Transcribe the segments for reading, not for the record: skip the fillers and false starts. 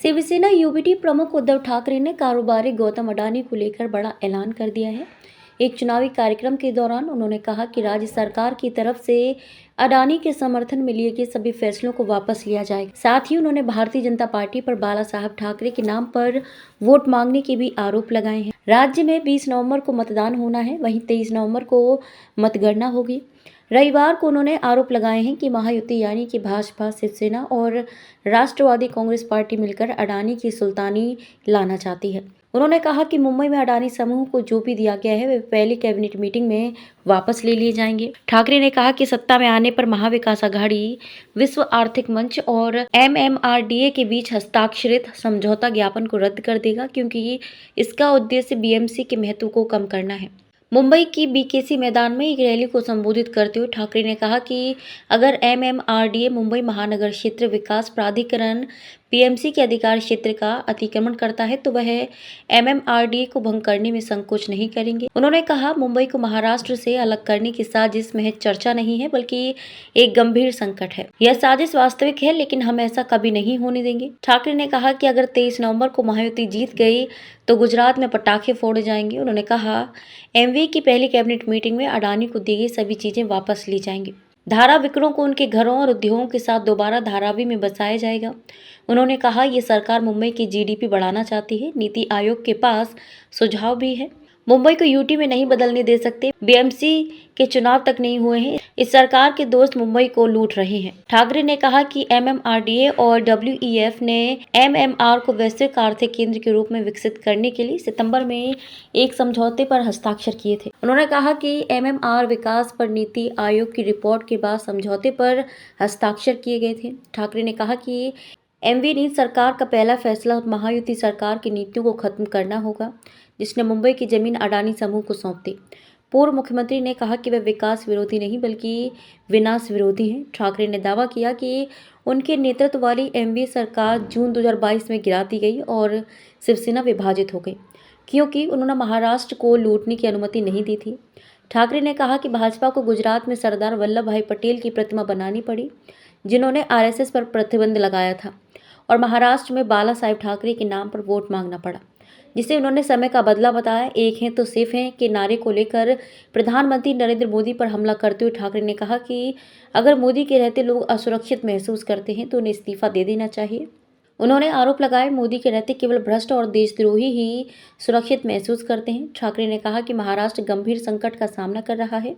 Shiv Sena UBT प्रमुख उद्धव ठाकरे ने कारोबारी गौतम अडानी को लेकर बड़ा ऐलान कर दिया है। एक चुनावी कार्यक्रम के दौरान उन्होंने कहा कि राज्य सरकार की तरफ से अडानी के समर्थन में लिए गए सभी फैसलों को वापस लिया जाएगा। साथ ही उन्होंने भारतीय जनता पार्टी पर बाला साहब ठाकरे के नाम पर वोट मांगने के भी आरोप लगाए हैं। राज्य में 20 नवंबर को मतदान होना है, वहीं 23 नवंबर को मतगणना होगी। रविवार को उन्होंने आरोप लगाए हैं कि महायुति यानी कि भाजपा, शिवसेना और राष्ट्रवादी कांग्रेस पार्टी मिलकर अडानी की सुल्तानी लाना चाहती है। उन्होंने कहा कि मुंबई में अडानी समूह को जो भी दिया गया है वे पहली कैबिनेट मीटिंग में वापस ले लिए जाएंगे। ठाकरे ने कहा कि सत्ता में आने पर महाविकास आघाड़ी, विश्व आर्थिक मंच और MMRDA के बीच हस्ताक्षरित समझौता ज्ञापन को रद्द कर देगा, क्योंकि इसका उद्देश्य BMC के महत्व को कम करना है। मुंबई की BKC मैदान में एक रैली को संबोधित करते हुए ठाकरे ने कहा कि अगर MMRDA मुंबई महानगर क्षेत्र विकास प्राधिकरण PMC के अधिकार क्षेत्र का अतिक्रमण करता है तो वह MMRDA को भंग करने में संकोच नहीं करेंगे। उन्होंने कहा, मुंबई को महाराष्ट्र से अलग करने की साजिश महज चर्चा नहीं है बल्कि एक गंभीर संकट है। यह साजिश वास्तविक है, लेकिन हम ऐसा कभी नहीं होने देंगे। ठाकरे ने कहा कि अगर 23 नवंबर को महायुति जीत गई तो गुजरात में पटाखे फोड़े जाएंगे। उन्होंने कहा, MV की पहली कैबिनेट मीटिंग में अडानी को दी गई सभी चीजें वापस ली जाएंगी। धाराविकरों को उनके घरों और उद्योगों के साथ दोबारा धारावी में बसाया जाएगा। उन्होंने कहा, ये सरकार मुंबई की GDP बढ़ाना चाहती है। नीति आयोग के पास सुझाव भी है। मुंबई को UT में नहीं बदलने दे सकते। BMC के चुनाव तक नहीं हुए हैं। इस सरकार के दोस्त मुंबई को लूट रहे हैं। ठाकरे ने कहा कि MMRDA और WEF ने MMR को वैश्विक आर्थिक केंद्र के रूप में विकसित करने के लिए सितंबर में एक समझौते पर हस्ताक्षर किए थे। उन्होंने कहा कि MMR विकास पर नीति आयोग की रिपोर्ट के बाद समझौते पर हस्ताक्षर किए गए थे। ठाकरे ने कहा कि MV नीति सरकार का पहला फैसला महायुति सरकार की नीतियों को खत्म करना होगा, जिसने मुंबई की जमीन अडानी समूह को सौंप दी। पूर्व मुख्यमंत्री ने कहा कि वे विकास विरोधी नहीं बल्कि विनाश विरोधी हैं। ठाकरे ने दावा किया कि उनके नेतृत्व वाली MV सरकार जून 2022 में गिरा दी गई और शिवसेना विभाजित हो गई, क्योंकि उन्होंने महाराष्ट्र को लूटने की अनुमति नहीं दी थी। ठाकरे ने कहा कि भाजपा को गुजरात में सरदार वल्लभ भाई पटेल की प्रतिमा बनानी पड़ी, जिन्होंने RSS पर प्रतिबंध लगाया था, और महाराष्ट्र में बाला साहेब ठाकरे के नाम पर वोट मांगना पड़ा, जिसे उन्होंने समय का बदला बताया। एक हैं तो सिर्फ हैं के नारे को लेकर प्रधानमंत्री नरेंद्र मोदी पर हमला करते हुए ठाकरे ने कहा कि अगर मोदी के रहते लोग असुरक्षित महसूस करते हैं तो उन्हें इस्तीफा दे देना चाहिए। उन्होंने आरोप लगाए, मोदी के रहते केवल भ्रष्ट और देशद्रोही ही सुरक्षित महसूस करते हैं। ठाकरे ने कहा कि महाराष्ट्र गंभीर संकट का सामना कर रहा है,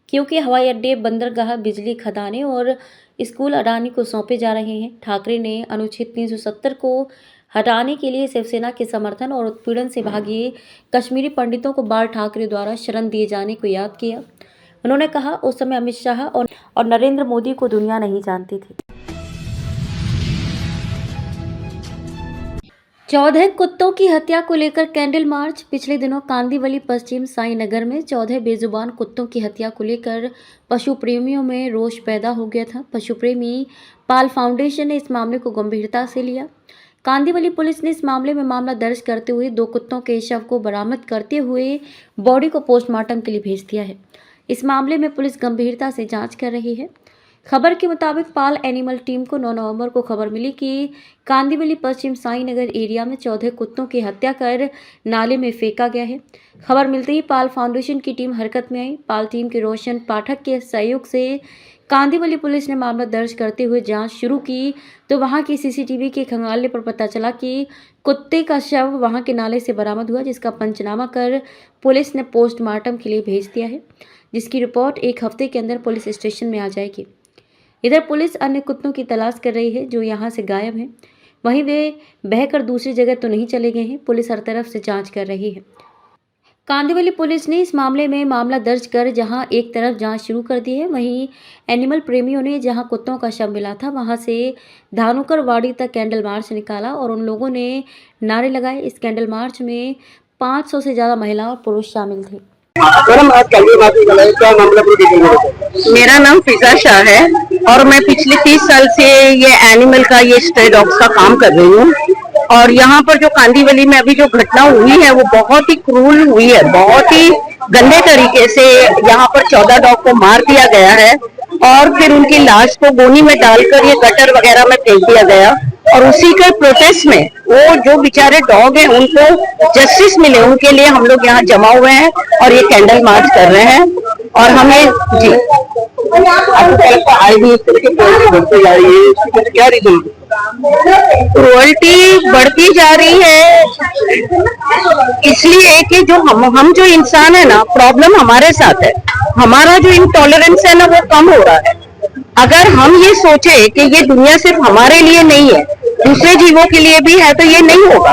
क्योंकि हवाई अड्डे, बंदरगाह, बिजली खदानें और स्कूल अडानी को सौंपे जा रहे हैं। ठाकरे ने अनुच्छेद 370 को हटाने के लिए शिवसेना के समर्थन और उत्पीड़न से भागे कश्मीरी पंडितों को बाल ठाकरे द्वारा शरण दिए जाने को याद किया। उन्होंने कहा, उस समय अमित शाह और नरेंद्र मोदी को दुनिया नहीं जानती थी। 14 कुत्तों की हत्या को लेकर कैंडल मार्च। पिछले दिनों कांदीवली पश्चिम साईनगर में 14 बेजुबान कुत्तों की हत्या को लेकर पशु प्रेमियों में रोष पैदा हो गया था। पशु प्रेमी पाल फाउंडेशन ने इस मामले को गंभीरता से लिया। कांदीवली पुलिस ने इस मामले में मामला दर्ज करते हुए 2 कुत्तों के शव को बरामद करते हुए बॉडी को पोस्टमार्टम के लिए भेज दिया है। इस मामले में पुलिस गंभीरता से जांच कर रही है। खबर के मुताबिक पाल एनिमल टीम को 9 नवंबर को खबर मिली कि कांदीवली पश्चिम साईनगर एरिया में 14 कुत्तों की हत्या कर नाले में फेंका गया है। खबर मिलते ही पाल फाउंडेशन की टीम हरकत में आई। पाल टीम के रोशन पाठक के सहयोग से कांदीवली पुलिस ने मामला दर्ज करते हुए जांच शुरू की तो वहां की CCTV के खंगालने पर पता चला कि कुत्ते का शव वहां के नाले से बरामद हुआ, जिसका पंचनामा कर पुलिस ने पोस्टमार्टम के लिए भेज दिया है, जिसकी रिपोर्ट 1 हफ्ते के अंदर पुलिस स्टेशन में आ जाएगी। इधर पुलिस अन्य कुत्तों की तलाश कर रही है जो यहाँ से गायब हैं। वहीं वे बहकर दूसरी जगह तो नहीं चले गए हैं। पुलिस हर तरफ से जांच कर रही है। कांदीवली पुलिस ने इस मामले में मामला दर्ज कर जहां एक तरफ जांच शुरू कर दी है, वहीं एनिमल प्रेमियों ने जहां कुत्तों का शव मिला था वहां से धानुकर वाड़ी तक कैंडल मार्च निकाला और उन लोगों ने नारे लगाए। इस कैंडल मार्च में 500 से ज़्यादा महिला और पुरुष शामिल थे। मेरा नाम फिजा शाह है और मैं पिछले 30 साल से ये एनिमल का, ये स्ट्रे डॉग्स का काम कर रही हूँ। और यहाँ पर जो कांदीवली में अभी जो घटना हुई है वो बहुत ही क्रूर हुई है। बहुत ही गंदे तरीके से यहाँ पर 14 डॉग को मार दिया गया है और फिर उनकी लाश को गोनी में डालकर ये गटर वगैरह में फेंक दिया गया। और उसी के प्रोटेस्ट में वो जो बेचारे डॉग हैं उनको जस्टिस मिले, उनके लिए हम लोग यहाँ जमा हुए हैं और ये कैंडल मार्च कर रहे हैं। और हमें जी क्या रीजन क्रुअल्टी बढ़ती जा रही है, इसलिए कि जो हम जो इंसान है ना, प्रॉब्लम हमारे साथ है, हमारा जो इंटॉलरेंस है ना वो कम हो रहा है। अगर हम ये सोचे कि ये दुनिया सिर्फ हमारे लिए नहीं है, दूसरे जीवों के लिए भी है, तो ये नहीं होगा।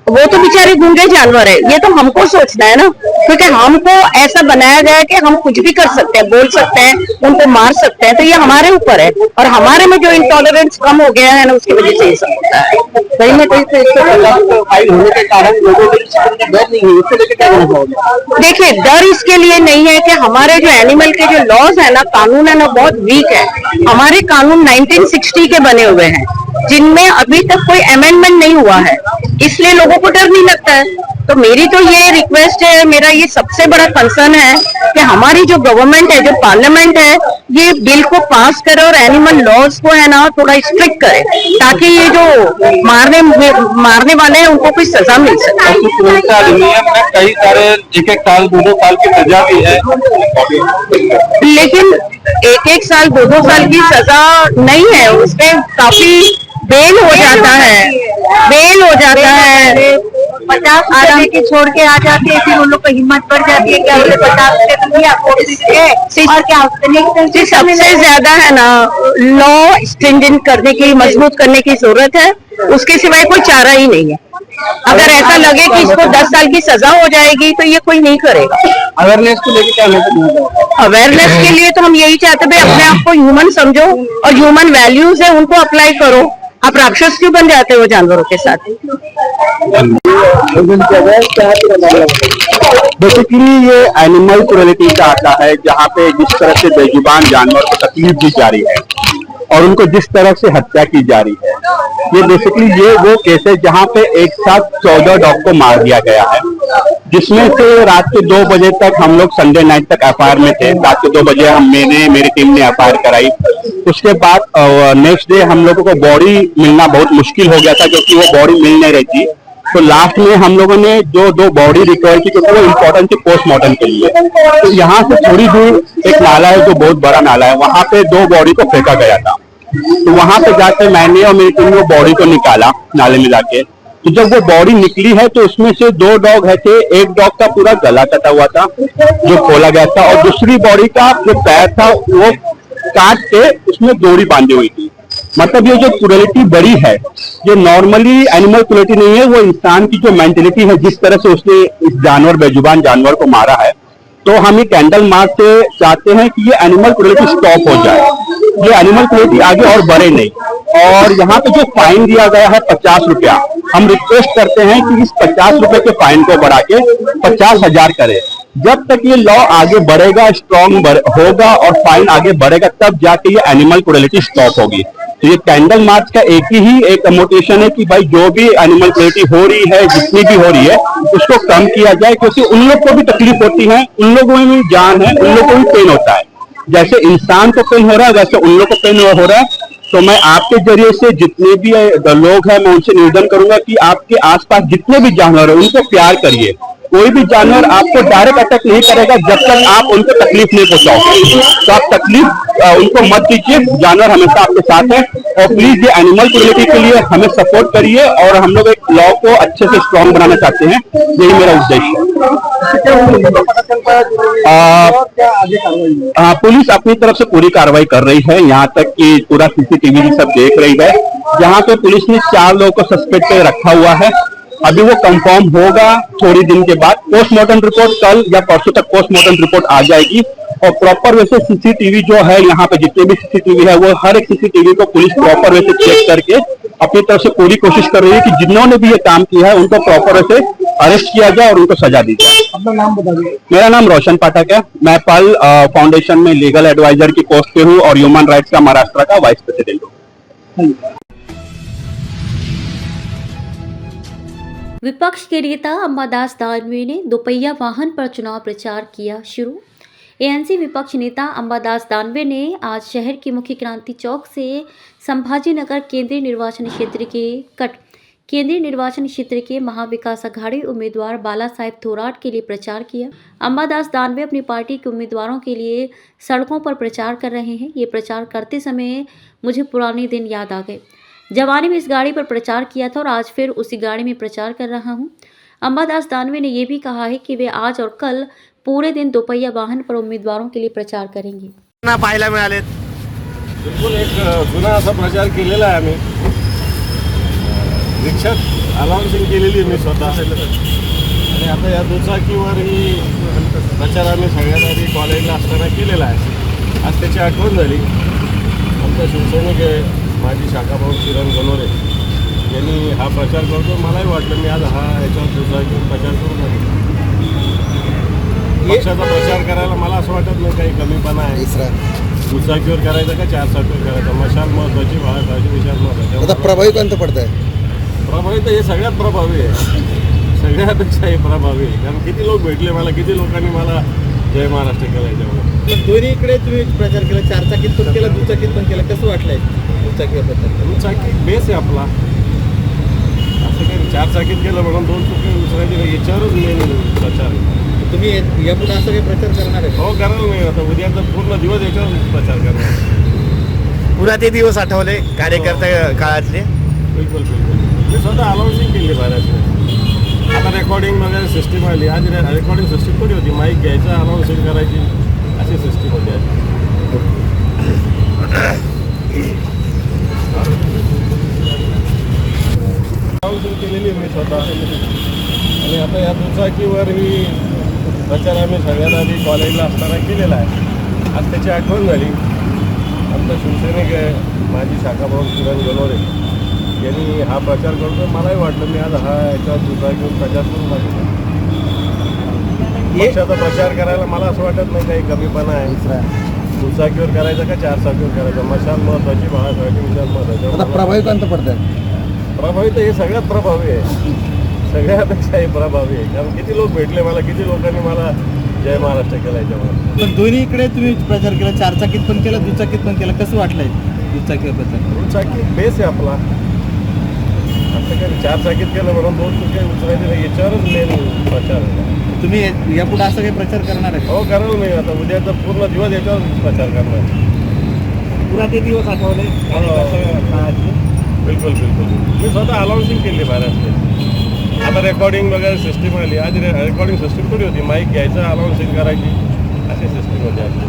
वो तो बेचारे गूंगे जानवर है, ये तो हमको सोचना है ना, क्योंकि हमको ऐसा बनाया गया है कि हम कुछ भी कर सकते हैं, बोल सकते हैं, उनको मार सकते हैं, तो ये हमारे ऊपर है। और हमारे में जो इंटॉलरेंस कम हो गया है ना, उसकी वजह से ये सब होता है। कहीं ना कहीं से होने के कारण लोगों को डर नहीं है, इससे लेकर क्या कहना चाहोगे? देखिए, डर इसके लिए नहीं है कि हमारे जो एनिमल के जो लॉज है ना, कानून है ना, बहुत वीक है। हमारे कानून 1960 के बने हुए हैं, जिनमें अभी तक कोई अमेंडमेंट नहीं हुआ है, इसलिए लोगों को डर नहीं लगता है। तो मेरी तो ये रिक्वेस्ट है, मेरा ये सबसे बड़ा कंसर्न है कि हमारी जो गवर्नमेंट है, जो पार्लियामेंट है, ये बिल को पास करे और एनिमल लॉज को है ना थोड़ा स्ट्रिक्ट करे, ताकि ये जो मारने वाले हैं उनको कोई सजा मिल सके। कई सारे 1-1 साल 2-2 साल की सजा भी है, लेकिन 1-1 साल 2-2 साल की सजा नहीं है, उसमें काफी बेल हो जाता है, बेल हो जाता है। 50 आदमी के छोड़ के आ जाते हैं, फिर उन लोग को हिम्मत बढ़ जाती है, क्या 50 और क्या सबसे ज्यादा है ना लॉ स्ट्रिंजेंट करने की, मजबूत करने की जरूरत है, उसके सिवाय कोई चारा ही नहीं है। अगर ऐसा लगे कि इसको 10 साल की सजा हो जाएगी तो ये कोई नहीं करेगा। अवेयरनेस को लेकर क्या अवेयरनेस के लिए तो हम यही चाहते हैं, अपने आप को ह्यूमन समझो और ह्यूमन वैल्यूज है उनको अप्लाई करो। आप राक्षस क्यों बन जाते हो जानवरों के साथ? बेसिकली ये एनिमल क्रुएल्टी का आता है, जहाँ पे जिस तरह से बेजुबान जानवर को तकलीफ दी जा रही है और उनको जिस तरह से हत्या की जा रही है, ये बेसिकली ये वो केस है जहाँ पे एक साथ 14 डॉग को मार दिया गया है, जिसमें से रात के 2 बजे तक हम लोग संडे नाइट तक एफआईआर में थे। रात के 2 बजे मेरी टीम ने एफआईआर कराई। उसके बाद नेक्स्ट डे हम लोगों को बॉडी मिलना बहुत मुश्किल हो गया था, क्योंकि वो बॉडी मिल नहीं रही थी। तो लास्ट में हम लोगों ने जो 2 बॉडी रिकवर की, क्योंकि वो इम्पोर्टेंट थी पोस्टमार्टम के लिए। तो यहाँ से थोड़ी दूर एक नाला है, जो बहुत बड़ा नाला है, वहां पे 2 बॉडी को फेंका गया था। तो वहां पे जाकर मैंने और मेरी टीम ने बॉडी को निकाला नाले में जाके। तो जब वो बॉडी निकली है तो उसमें से 2 डॉग है थे, एक डॉग का पूरा गला कटा हुआ था जो खोला गया था, और दूसरी बॉडी का जो पैर था वो काट के उसमें डोरी बांधी हुई थी। मतलब ये जो क्रुएल्टी बड़ी है, ये नॉर्मली एनिमल क्रुएल्टी नहीं है, वो इंसान की जो मेंटेलिटी है, जिस तरह से उसने इस जानवर बेजुबान जानवर को मारा है। तो हम ये कैंडल मार्च से चाहते हैं कि ये एनिमल क्रुएल्टी स्टॉप हो जाए, ये एनिमल क्रुएल्टी आगे और बढ़े नहीं। और यहाँ पे जो फाइन दिया गया है 50 रुपया, हम रिक्वेस्ट करते हैं कि इस 50 रुपए के फाइन को बढ़ा के 50,000 करे। जब तक ये लॉ आगे बढ़ेगा, स्ट्रॉन्ग होगा और फाइन आगे बढ़ेगा, तब जाके ये एनिमल क्रुएल्टी स्टॉप होगी। तो ये कैंडल मार्च का एक मोटिवेशन है कि भाई जो भी एनिमल क्रुएल्टी हो रही है, जितनी भी हो रही है, उसको कम किया जाए, क्योंकि उन लोग को भी तकलीफ होती है, उन लोगों में भी जान है, उन लोगों को भी पेन होता है। जैसे इंसान को पेन हो रहा है, वैसे उन लोग को पेन हो रहा है। तो मैं आपके जरिए से जितने भी लोग हैं, मैं उनसे निवेदन करूंगा कि आपके आसपास जितने भी जानवर हैं उनको प्यार करिए। कोई भी जानवर आपको डायरेक्ट अटैक नहीं करेगा जब तक आप उनको तकलीफ नहीं पहुंचाओगे। तो आप तकलीफ उनको मत दीजिए, जानवर हमेशा आपके साथ है। और प्लीज ये एनिमल क्रुएल्टी के लिए हमें सपोर्ट करिए, और हम लोग एक लॉ को अच्छे से स्ट्रॉन्ग बनाना चाहते हैं, यही मेरा उद्देश्य है। पुलिस अपनी तरफ से पूरी कार्रवाई कर रही है, यहाँ तक कि पूरा सीसीटीवी भी सब देख रही है। यहाँ पे पुलिस ने 4 लोगों को सस्पेक्ट पे रखा हुआ है। अभी वो कंफर्म होगा थोड़ी दिन के बाद। पोस्टमार्टम रिपोर्ट कल या परसों तक पोस्टमार्टम रिपोर्ट आ जाएगी, और प्रॉपर वैसे सीसीटीवी जो है यहाँ पे जितने भी सीसीटीवी है, वो हर एक सीसीटीवी को पुलिस प्रॉपर वैसे चेक करके अपनी तरफ से पूरी कोशिश कर रही है कि जिन्होंने भी ये काम किया है उनको प्रॉपर वैसे अरेस्ट किया जाए और उनको सजा दी जाए। अपना नाम बता दीजिए। मेरा नाम रोशन पाठक है, मैं पल फाउंडेशन में लीगल एडवाइजर की पोस्ट पे हूँ और ह्यूमन राइट्स का महाराष्ट्र का वाइस प्रेसिडेंट हूँ। विपक्ष के नेता अंबादास दानवे ने दोपहिया वाहन पर चुनाव प्रचार किया शुरू। एएनसी विपक्ष नेता अंबादास दानवे ने आज शहर के मुख्य क्रांति चौक से संभाजी नगर केंद्रीय निर्वाचन क्षेत्र के महाविकास अघाड़ी उम्मीदवार बाला साहेब थोराट के लिए प्रचार किया। अंबादास दानवे अपनी पार्टी के उम्मीदवारों के लिए सड़कों पर प्रचार कर रहे हैं। ये प्रचार करते समय मुझे पुराने दिन याद आ गए। जवानी में इस गाड़ी पर प्रचार किया था और आज फिर उसी गाड़ी में प्रचार कर रहा हूँ। अंबादास दानवे ने यह भी कहा है कि वे आज और कल पूरे दिन दोपहिया वाहन पर उम्मीदवारों के लिए प्रचार करेंगे। पाहायला मिळालेत। बिलकुल एक जुना असा प्रचार केलेला आहे आम्ही रिक्षात अनाउन्सिंग केलेली आहे मी स्वतः आणि आता या दुचाकीवर ही प्रचार आम्ही सगळ्यात आधी कॉलेजला असताना केलेला आहे। आज त्याची आठवण झाली। आमचा शिवसैनिक माजी शाखाभाऊ किरण गलोरे यांनी हा प्रचार करतो। मलाही वाटलं मी आज याच्यावर दुचाकीवर प्रचार करू नये। पक्षाचा प्रचार करायला मला असं वाटत नाही काही कमीपणा आहे। दुचाकीवर करायचा का चारचाकीवर करायचा, मशाल महत्वाची, बाळासाहेबांचे विचार महत्वाचे। आता प्रभावी कोणतं पडतंय? प्रभावी तर हे सगळ्यात प्रभावी आहे, सगळ्यापेक्षा हे प्रभावी आहे। कारण किती लोक भेटले मला, किती लोकांनी मला जय महाराष्ट्र केला याच्यामुळे। दोन्हीकडे तुम्ही प्रचार केला, चारचाकीत पण केला, दुचाकीत पण केला, कसं वाटलंय दुचाकीवर प्रचार? दुचाकी बेस आहे आपला, असं काही चारचाकीत केलं म्हणून दोन चुकी दुसऱ्याची नाही, याच्यावरच मेन प्रचार आहे। तुम्ही यापुढे असं काही प्रचार करणार आहे? हो करायला नाही, आता उद्या तर पूर्ण दिवस याच्यावर प्रचार करणार। पुन्हा ते दिवस आठवले कार्यकर्ता काळातले? बिलकुल बिलकुल मी स्वतः अनाउन्सिंग केली बऱ्याच। आता रेकॉर्डिंग वगैरे सिस्टीम आली। आधी रेकॉर्डिंग सिस्टीम थोडी होती, माईक घ्यायचं अनाउन्सिंग करायची अशी सिस्टीम होती आधी। अनाउन्सिंग केलेली मी स्वतः आणि आता या दुचाकीवर ही प्रचार आम्ही सगळ्यात आधी कॉलेजला असताना केलेला आहे। आज त्याची आठवण झाली। आमचा शिवसैनिक माजी शाखाभाऊ किरण गलोरे यांनी हा प्रचार करतो। मलाही वाटलं मी आज याच्यावर दुचाकीवर प्रचार करू लागेल। पक्षाचा प्रचार करायला मला असं वाटत नाही काही कमीपणा आहे। दुचाकीवर करायचा का चारचाकीवर करायचा, मशाल महत्वाची, बाळासाहेबांचे विचार महत्वाचे। आता प्रभावी कोणतं पडतंय? प्रभावी तर हे सगळ्यात प्रभावी आहे, सगळ्यापेक्षा हे प्रभावी आहे। कारण किती लोक भेटले मला, किती लोकांनी मला जय महाराष्ट्र केला याच्यामुळे। पण दोन्हीकडे तुम्ही प्रचार केला, चारचाकीत पण केला, दुचाकीत पण केला, कसं वाटलंय दुचाकीवर प्रचार? दुचाकी बेस आहे आपला, असं काही चारचाकीत केलं म्हणून दोन चुकी उचलायची नाही, याच्यावरच मेन प्रचार आहे। तुम्ही यापुढे असं काही प्रचार करणार आहे? हो करायला नाही, आता उद्या तर पूर्ण दिवस याच्यावर प्रचार करणार। पुन्हा ते दिवस आठवले काळातले? बिलकुल बिलकुल मी स्वतः अनाउन्सिंग केली बऱ्याच। आता रेकॉर्डिंग वगैरे सिस्टीम आली। आधी रेकॉर्डिंग सिस्टीम थोडी होती, माईक घ्यायचं अनाउन्सिंग करायची अशी सिस्टीम होती आधी।